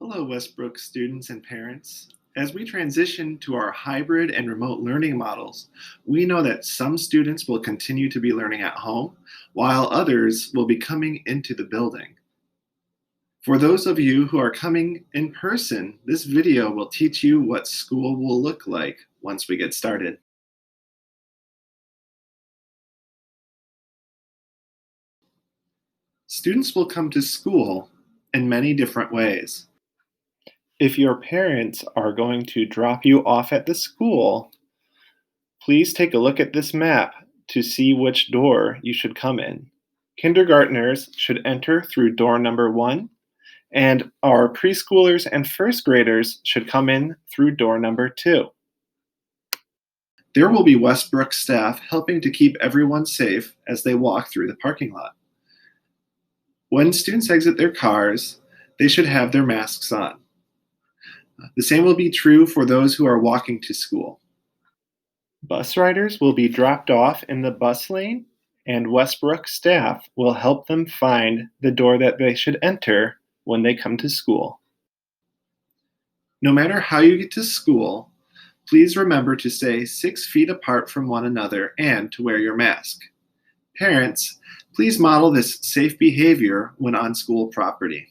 Hello, Westbrook students and parents. As we transition to our hybrid and remote learning models, we know that some students will continue to be learning at home, while others will be coming into the building. For those of you who are coming in person, this video will teach you what school will look like once we get started. Students will come to school in many different ways. If your parents are going to drop you off at the school, please take a look at this map to see which door you should come in. Kindergartners should enter through door number 1, and our preschoolers and first graders should come in through door number 2. There will be Westbrook staff helping to keep everyone safe as they walk through the parking lot. When students exit their cars, they should have their masks on. The same will be true for those who are walking to school. Bus riders will be dropped off in the bus lane, and Westbrook staff will help them find the door that they should enter when they come to school. No matter how you get to school, please remember to stay 6 feet apart from one another and to wear your mask. Parents, please model this safe behavior when on school property.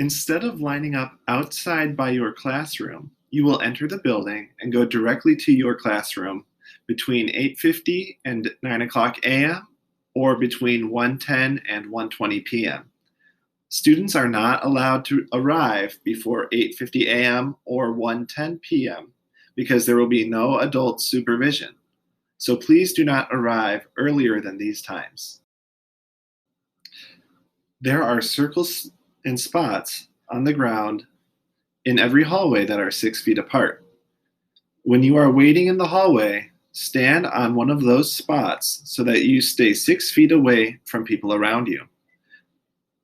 Instead of lining up outside by your classroom, you will enter the building and go directly to your classroom between 8:50 and 9 o'clock a.m. or between 1:10 and 1:20 p.m. Students are not allowed to arrive before 8:50 a.m. or 1:10 p.m. because there will be no adult supervision. So please do not arrive earlier than these times. There are circles and spots on the ground in every hallway that are 6 feet apart. When you are waiting in the hallway, stand on one of those spots so that you stay 6 feet away from people around you.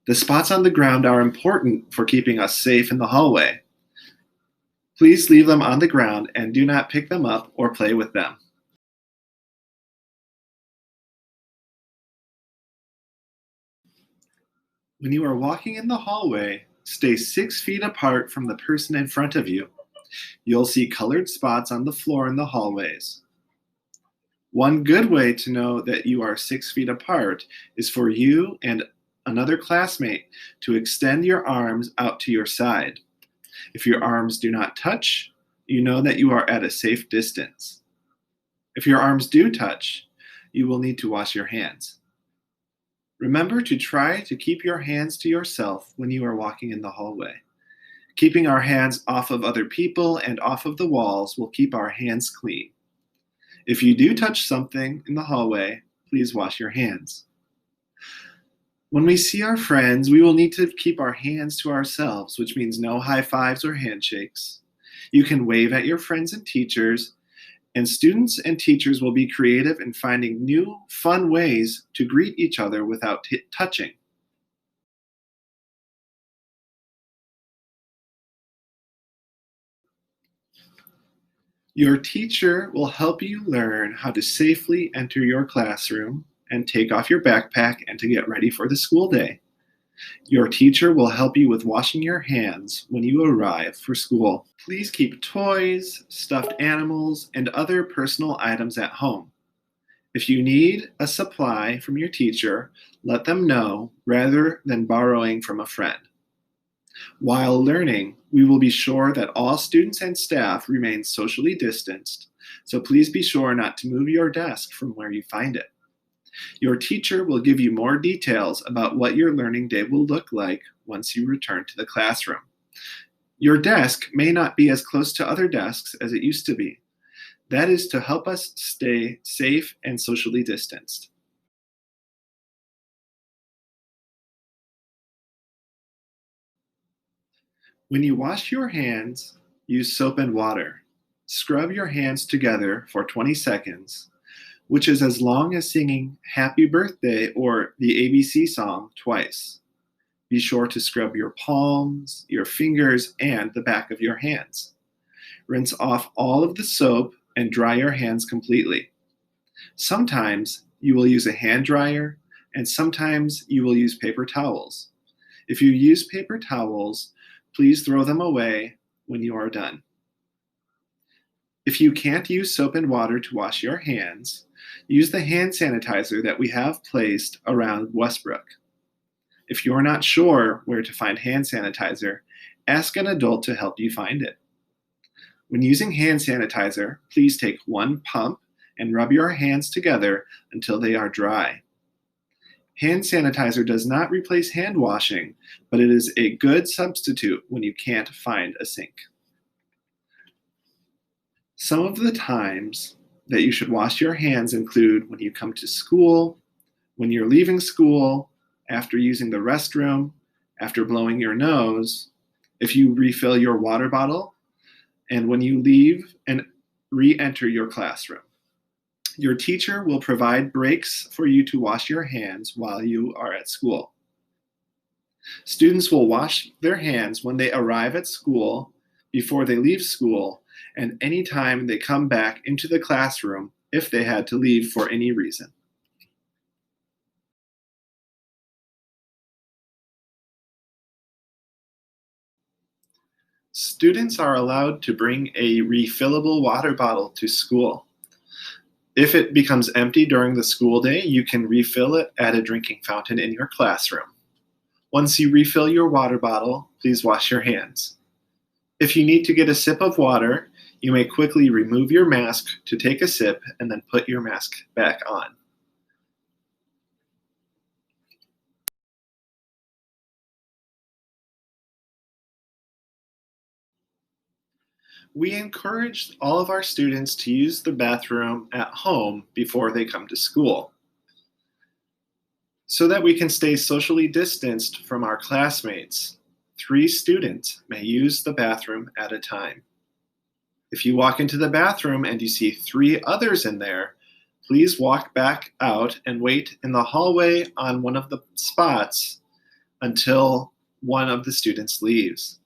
The spots on the ground are important for keeping us safe in the hallway. Please leave them on the ground and do not pick them up or play with them. When you are walking in the hallway, stay 6 feet apart from the person in front of you. You'll see colored spots on the floor in the hallways. One good way to know that you are 6 feet apart is for you and another classmate to extend your arms out to your side. If your arms do not touch, you know that you are at a safe distance. If your arms do touch, you will need to wash your hands. Remember to try to keep your hands to yourself when you are walking in the hallway. Keeping our hands off of other people and off of the walls will keep our hands clean. If you do touch something in the hallway, please wash your hands. When we see our friends, we will need to keep our hands to ourselves, which means no high fives or handshakes. You can wave at your friends and teachers, and students and teachers will be creative in finding new, fun ways to greet each other without touching. Your teacher will help you learn how to safely enter your classroom and take off your backpack and to get ready for the school day. Your teacher will help you with washing your hands when you arrive for school. Please keep toys, stuffed animals, and other personal items at home. If you need a supply from your teacher, let them know rather than borrowing from a friend. While learning, we will be sure that all students and staff remain socially distanced, so please be sure not to move your desk from where you find it. Your teacher will give you more details about what your learning day will look like once you return to the classroom. Your desk may not be as close to other desks as it used to be. That is to help us stay safe and socially distanced. When you wash your hands, use soap and water. Scrub your hands together for 20 seconds, which is as long as singing Happy Birthday or the ABC song twice. Be sure to scrub your palms, your fingers, and the back of your hands. Rinse off all of the soap and dry your hands completely. Sometimes you will use a hand dryer, and sometimes you will use paper towels. If you use paper towels, please throw them away when you are done. If you can't use soap and water to wash your hands, use the hand sanitizer that we have placed around Westbrook. If you're not sure where to find hand sanitizer, ask an adult to help you find it. When using hand sanitizer, please take one pump and rub your hands together until they are dry. Hand sanitizer does not replace hand washing, but it is a good substitute when you can't find a sink. Some of the times that you should wash your hands include when you come to school, when you're leaving school, after using the restroom, after blowing your nose, if you refill your water bottle, and when you leave and re-enter your classroom. Your teacher will provide breaks for you to wash your hands while you are at school. Students will wash their hands when they arrive at school, before they leave school, and anytime they come back into the classroom if they had to leave for any reason. Students are allowed to bring a refillable water bottle to school. If it becomes empty during the school day, you can refill it at a drinking fountain in your classroom. Once you refill your water bottle, please wash your hands. If you need to get a sip of water, you may quickly remove your mask to take a sip and then put your mask back on. We encourage all of our students to use the bathroom at home before they come to school, so that we can stay socially distanced from our classmates. 3 students may use the bathroom at a time. If you walk into the bathroom and you see 3 others in there, please walk back out and wait in the hallway on one of the spots until one of the students leaves.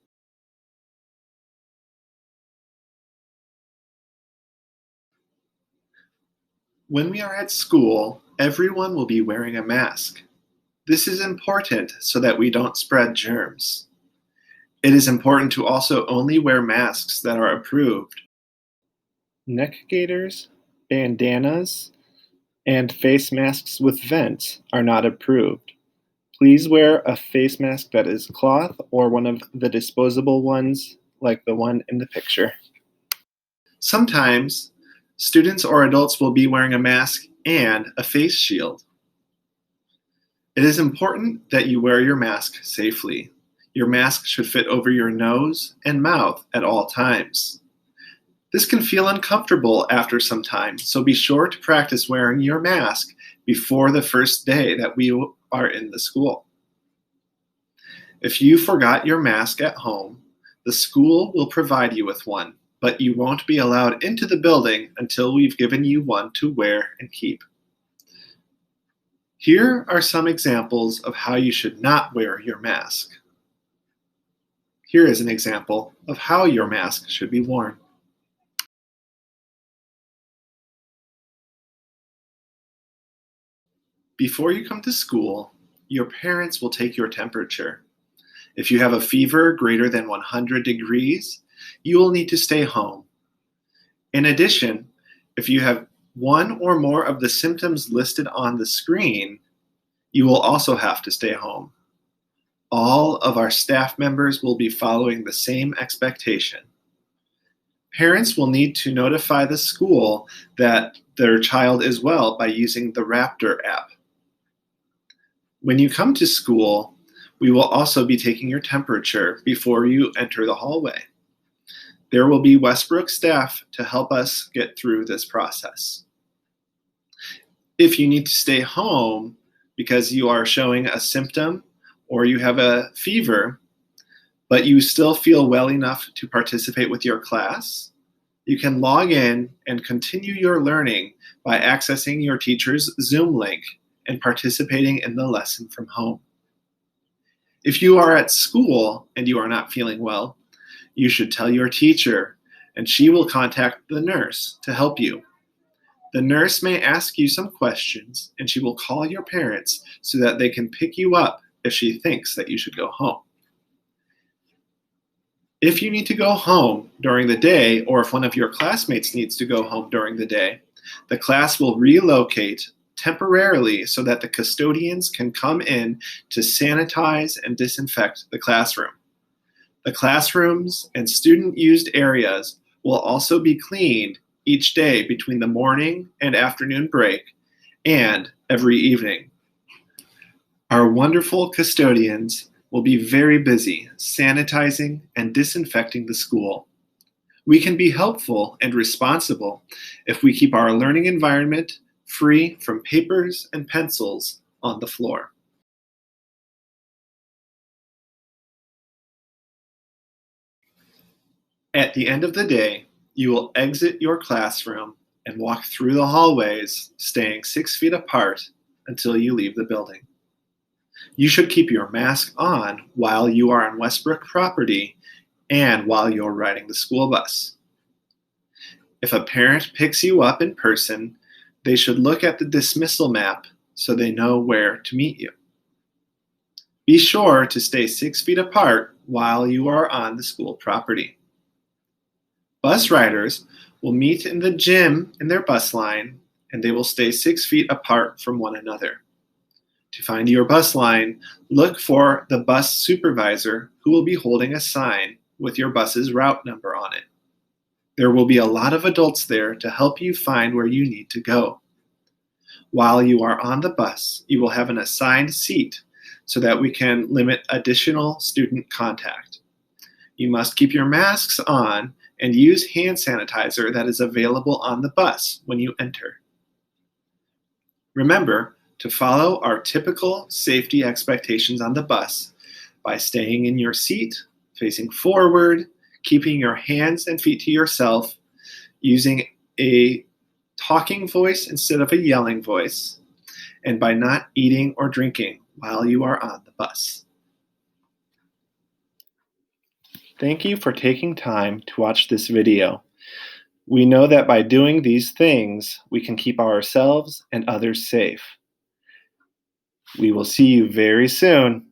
When we are at school, everyone will be wearing a mask. This is important so that we don't spread germs. It is important to also only wear masks that are approved. Neck gaiters, bandanas, and face masks with vents are not approved. Please wear a face mask that is cloth or one of the disposable ones like the one in the picture. Sometimes, students or adults will be wearing a mask and a face shield. It is important that you wear your mask safely. Your mask should fit over your nose and mouth at all times. This can feel uncomfortable after some time, so be sure to practice wearing your mask before the first day that we are in the school. If you forgot your mask at home, the school will provide you with one, but you won't be allowed into the building until we've given you one to wear and keep. Here are some examples of how you should not wear your mask. Here is an example of how your mask should be worn. Before you come to school, your parents will take your temperature. If you have a fever greater than 100 degrees, you will need to stay home. In addition, if you have one or more of the symptoms listed on the screen, you will also have to stay home. All of our staff members will be following the same expectation. Parents will need to notify the school that their child is well by using the Raptor app. When you come to school, we will also be taking your temperature before you enter the hallway. There will be Westbrook staff to help us get through this process. If you need to stay home because you are showing a symptom or you have a fever, but you still feel well enough to participate with your class, you can log in and continue your learning by accessing your teacher's Zoom link and participating in the lesson from home. If you are at school and you are not feeling well, you should tell your teacher, and she will contact the nurse to help you. The nurse may ask you some questions, and she will call your parents so that they can pick you up if she thinks that you should go home. If you need to go home during the day, or if one of your classmates needs to go home during the day, the class will relocate temporarily so that the custodians can come in to sanitize and disinfect the classroom. The classrooms and student-used areas will also be cleaned each day between the morning and afternoon break and every evening. Our wonderful custodians will be very busy sanitizing and disinfecting the school. We can be helpful and responsible if we keep our learning environment free from papers and pencils on the floor. At the end of the day, you will exit your classroom and walk through the hallways, staying 6 feet apart until you leave the building. You should keep your mask on while you are on Westbrook property and while you're riding the school bus. If a parent picks you up in person, they should look at the dismissal map so they know where to meet you. Be sure to stay 6 feet apart while you are on the school property. Bus riders will meet in the gym in their bus line, and they will stay 6 feet apart from one another. To find your bus line, look for the bus supervisor who will be holding a sign with your bus's route number on it. There will be a lot of adults there to help you find where you need to go. While you are on the bus, you will have an assigned seat so that we can limit additional student contact. You must keep your masks on and use hand sanitizer that is available on the bus when you enter. Remember to follow our typical safety expectations on the bus by staying in your seat, facing forward, keeping your hands and feet to yourself, using a talking voice instead of a yelling voice, and by not eating or drinking while you are on the bus. Thank you for taking time to watch this video. We know that by doing these things, we can keep ourselves and others safe. We will see you very soon.